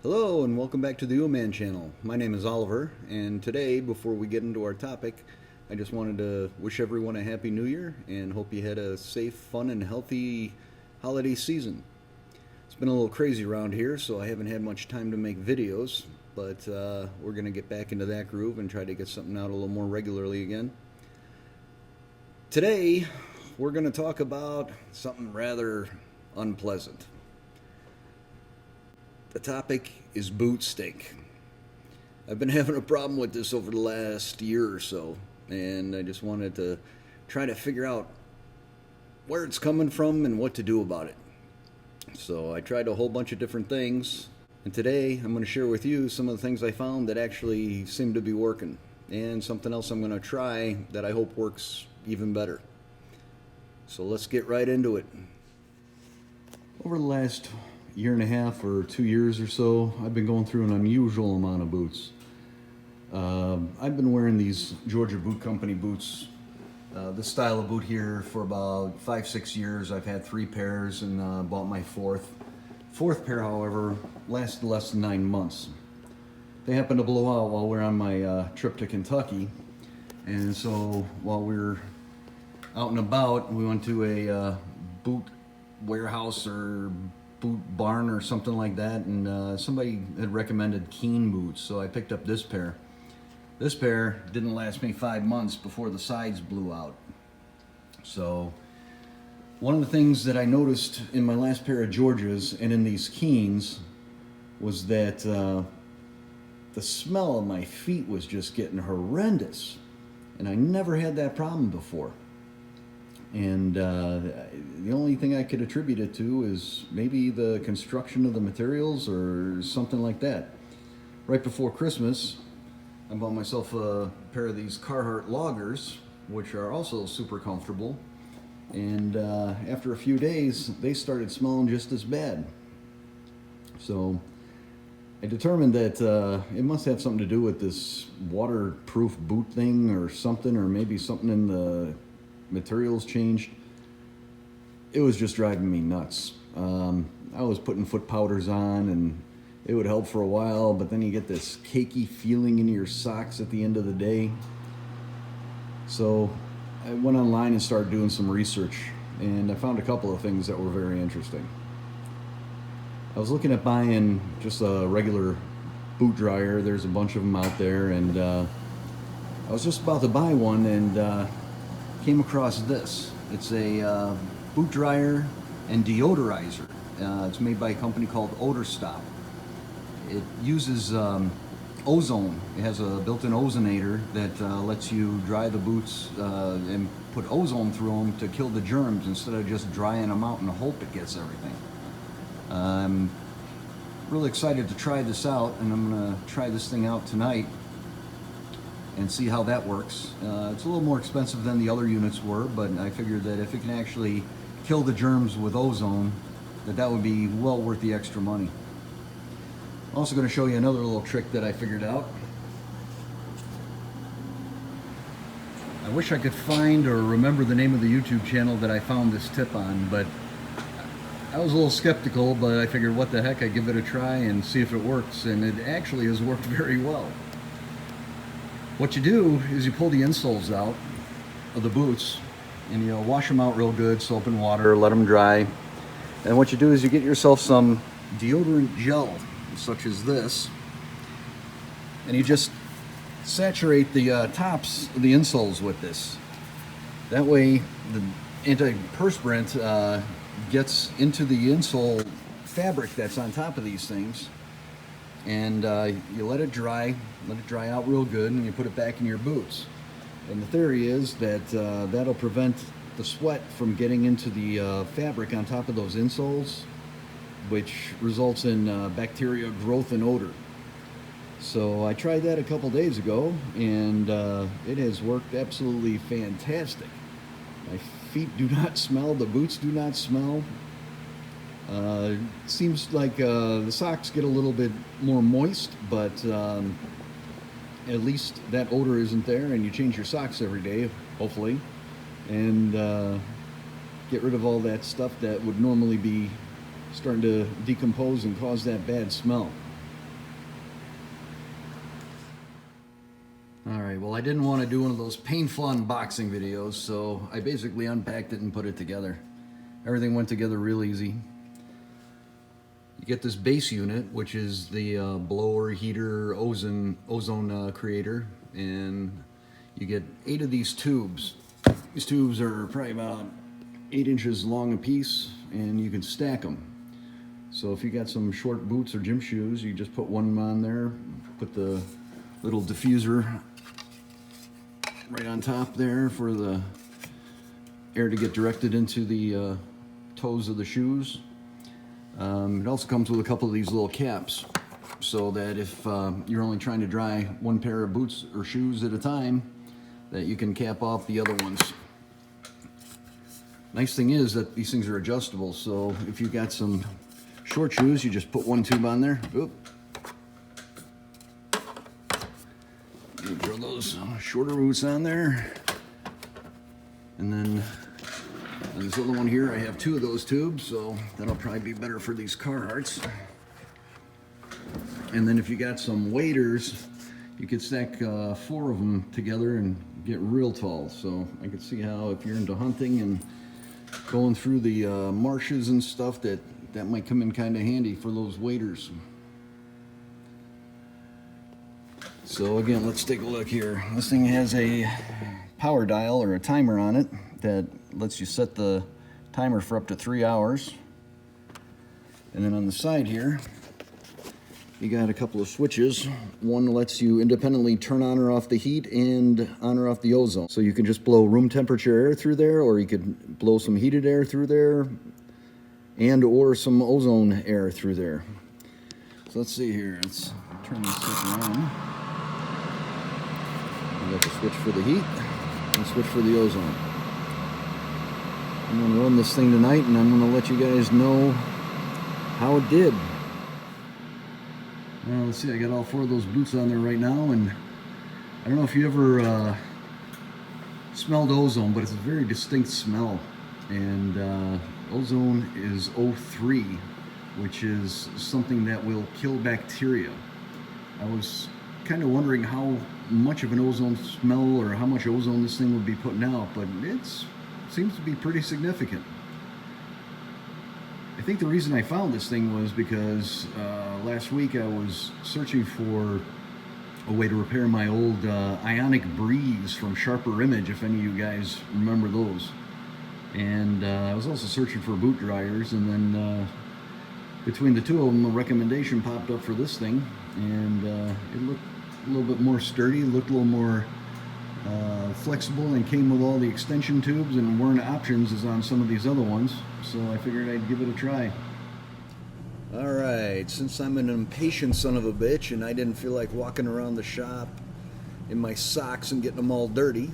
Hello and welcome back to the U-Man channel. My name is Oliver, and today, before we get into our topic, I just wanted to wish everyone a happy new year and hope you had a safe, fun, and healthy holiday season. It's been a little crazy around here, so I haven't had much time to make videos, but we're going to get back into that groove and try to get something out a little more regularly again. Today, we're going to talk about something rather unpleasant. The topic is boot stink. I've been having a problem with this over the last year or so, and I just wanted to try to figure out where it's coming from and what to do about it. So I tried a whole bunch of different things, and today I'm going to share with you some of the things I found that actually seem to be working, and something else I'm going to try that I hope works even better. So let's get right into it. Over the last year and a half or 2 years or so, I've been going through an unusual amount of boots. I've been wearing these Georgia Boot Company boots, this style of boot here, for about 5-6 years. I've had 3 pairs and bought my fourth. Fourth pair, however, lasted less than 9 months. They happened to blow out while we were on my trip to Kentucky, and so while we were out and about, we went to a boot warehouse or boot barn or something like that, and somebody had recommended Keen boots, so I picked up this pair. This pair didn't last me 5 months before the sides blew out. So one of the things that I noticed in my last pair of Georgias and in these Keens was that the smell of my feet was just getting horrendous, and I never had that problem before. And the only thing I could attribute it to is maybe the construction of the materials or something like that. Right before Christmas, I bought myself a pair of these Carhartt loggers, which are also super comfortable. And after a few days, they started smelling just as bad. So I determined that it must have something to do with this waterproof boot thing or something, or maybe something in the materials changed. It was just driving me nuts. I was putting foot powders on and it would help for a while, but then you get this cakey feeling in your socks at the end of the day. So I went online and started doing some research, and I found a couple of things that were very interesting. I was looking at buying just a regular boot dryer. There's a bunch of them out there, and I was just about to buy one and came across this. It's a boot dryer and deodorizer. It's made by a company called OdorStop. It uses ozone. It has a built-in ozonator that lets you dry the boots and put ozone through them to kill the germs instead of just drying them out and hope it gets everything. I'm really excited to try this out, and I'm going to try this thing out tonight and see how that works. It's a little more expensive than the other units were, but I figured that if it can actually kill the germs with ozone, that would be well worth the extra money. I'm also going to show you another little trick that I figured out. I wish I could find or remember the name of the YouTube channel that I found this tip on, but I was a little skeptical, but I figured what the heck, I'd give it a try and see if it works, and it actually has worked very well. What you do is you pull the insoles out of the boots and you wash them out real good, soap and water, let them dry. And what you do is you get yourself some deodorant gel, such as this, and you just saturate the tops of the insoles with this. That way the antiperspirant gets into the insole fabric that's on top of these things, and you let it dry out real good, and you put it back in your boots. And the theory is that that'll prevent the sweat from getting into the fabric on top of those insoles, which results in bacteria growth and odor. So I tried that a couple days ago, and it has worked absolutely fantastic. My feet do not smell, the boots do not smell. It seems like the socks get a little bit more moist, but at least that odor isn't there, and you change your socks every day, hopefully, and get rid of all that stuff that would normally be starting to decompose and cause that bad smell. Alright, well I didn't want to do one of those painful unboxing videos, so I basically unpacked it and put it together. Everything went together real easy. You get this base unit, which is the blower, heater, ozone creator, and you get 8 of these tubes. These tubes are probably about 8 inches long a piece, and you can stack them. So if you got some short boots or gym shoes, you just put one on there, put the little diffuser right on top there for the air to get directed into the toes of the shoes. It also comes with a couple of these little caps, so that if you're only trying to dry one pair of boots or shoes at a time, that you can cap off the other ones. Nice thing is that these things are adjustable, so if you got some short shoes, you just put one tube on there. Oop. You throw those shorter boots on there, and then on this other one here, I have 2 of those tubes, so that'll probably be better for these Carhartts. And then if you got some waders, you could stack 4 of them together and get real tall. So I could see how if you're into hunting and going through the marshes and stuff, that might come in kind of handy for those waders. So again, let's take a look here. This thing has a power dial or a timer on it that lets you set the timer for up to 3 hours. And then on the side here, you got a couple of switches. One lets you independently turn on or off the heat and on or off the ozone. So you can just blow room temperature air through there, or you could blow some heated air through there, and or some ozone air through there. So let's see here. Let's turn this stuff around. We got the switch for the heat and switch for the ozone. I'm going to run this thing tonight, and I'm going to let you guys know how it did. Well, let's see, I got all 4 of those boots on there right now, and I don't know if you ever smelled ozone, but it's a very distinct smell. And ozone is O3, which is something that will kill bacteria. I was kind of wondering how much of an ozone smell or how much ozone this thing would be putting out, but it seems to be pretty significant. I think the reason I found this thing was because last week I was searching for a way to repair my old Ionic Breeze from Sharper Image, if any of you guys remember those. And I was also searching for boot dryers, and then between the 2 of them, a recommendation popped up for this thing, and it looked a little bit more sturdy, looked a little more flexible, and came with all the extension tubes and weren't options as on some of these other ones, so I figured I'd give it a try. Alright, since I'm an impatient son of a bitch and I didn't feel like walking around the shop in my socks and getting them all dirty,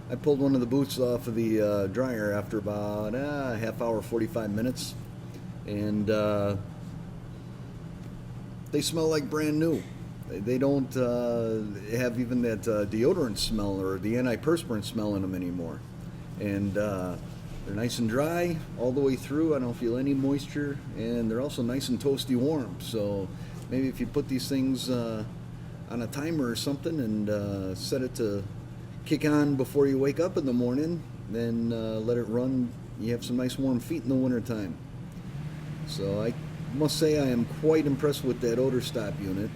I pulled one of the boots off of the dryer after about a half hour, 45 minutes, and they smell like brand new. They don't have even that deodorant smell or the antiperspirant smell in them anymore. And they're nice and dry all the way through. I don't feel any moisture. And they're also nice and toasty warm. So maybe if you put these things on a timer or something and set it to kick on before you wake up in the morning, then let it run, you have some nice warm feet in the wintertime. So I must say I am quite impressed with that OdorStop unit.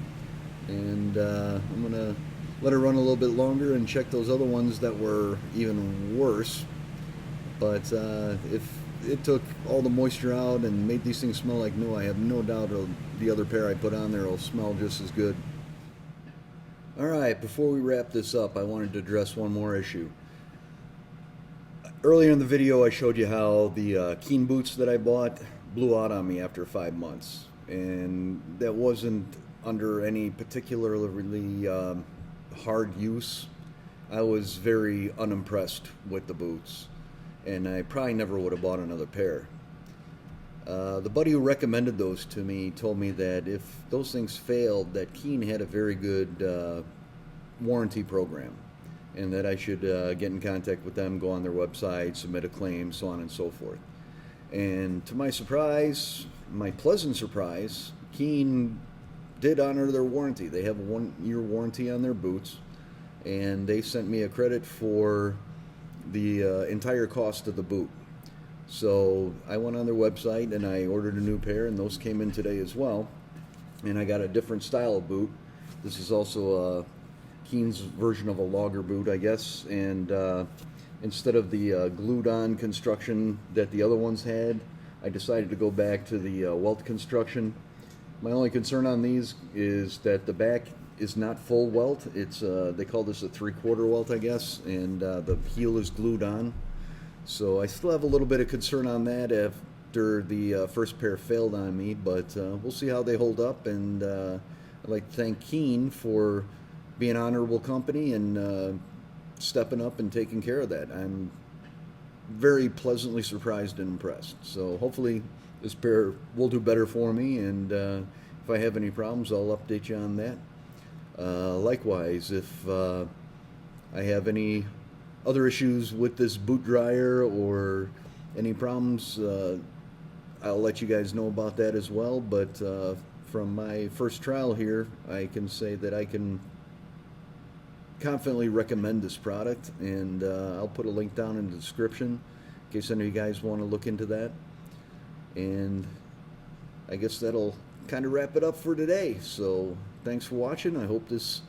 And I'm going to let it run a little bit longer and check those other ones that were even worse. But if it took all the moisture out and made these things smell like new, I have no doubt the other pair I put on there will smell just as good. Alright, before we wrap this up, I wanted to address one more issue. Earlier in the video I showed you how the Keen boots that I bought blew out on me after 5 months. And that wasn't under any particularly hard use. I was very unimpressed with the boots, and I probably never would have bought another pair. The buddy who recommended those to me told me that if those things failed, that Keen had a very good warranty program, and that I should get in contact with them, go on their website, submit a claim, so on and so forth. And to my surprise, my pleasant surprise, Keen did honor their warranty. They have a 1-year warranty on their boots, and they sent me a credit for the entire cost of the boot. So I went on their website and I ordered a new pair, and those came in today as well. And I got a different style of boot. This is also Keen's version of a logger boot, I guess. And instead of the glued-on construction that the other ones had, I decided to go back to the welt construction. My only concern on these is that the back is not full welt. It's they call this a 3/4 welt, I guess, and the heel is glued on. So I still have a little bit of concern on that after the first pair failed on me, but we'll see how they hold up. And I'd like to thank Keen for being an honorable company and stepping up and taking care of that. I'm very pleasantly surprised and impressed. So hopefully this pair will do better for me, and if I have any problems, I'll update you on that. Likewise, if I have any other issues with this boot dryer or any problems, I'll let you guys know about that as well. But from my first trial here, I can say that I can confidently recommend this product, and I'll put a link down in the description in case any of you guys want to look into that. And I guess that'll kind of wrap it up for today. So thanks for watching. I hope this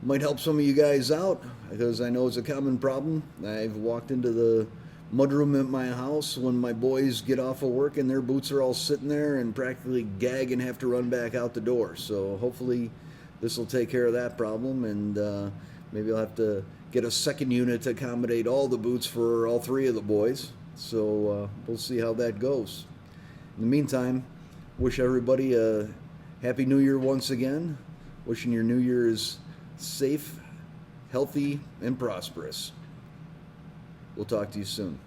might help some of you guys out, because I know it's a common problem. I've walked into the mudroom at my house when my boys get off of work and their boots are all sitting there and practically gag and have to run back out the door. So hopefully this will take care of that problem, and maybe I'll have to get a second unit to accommodate all the boots for all three of the boys. So we'll see how that goes. In the meantime, wish everybody a Happy New Year once again. Wishing your New Year is safe, healthy, and prosperous. We'll talk to you soon.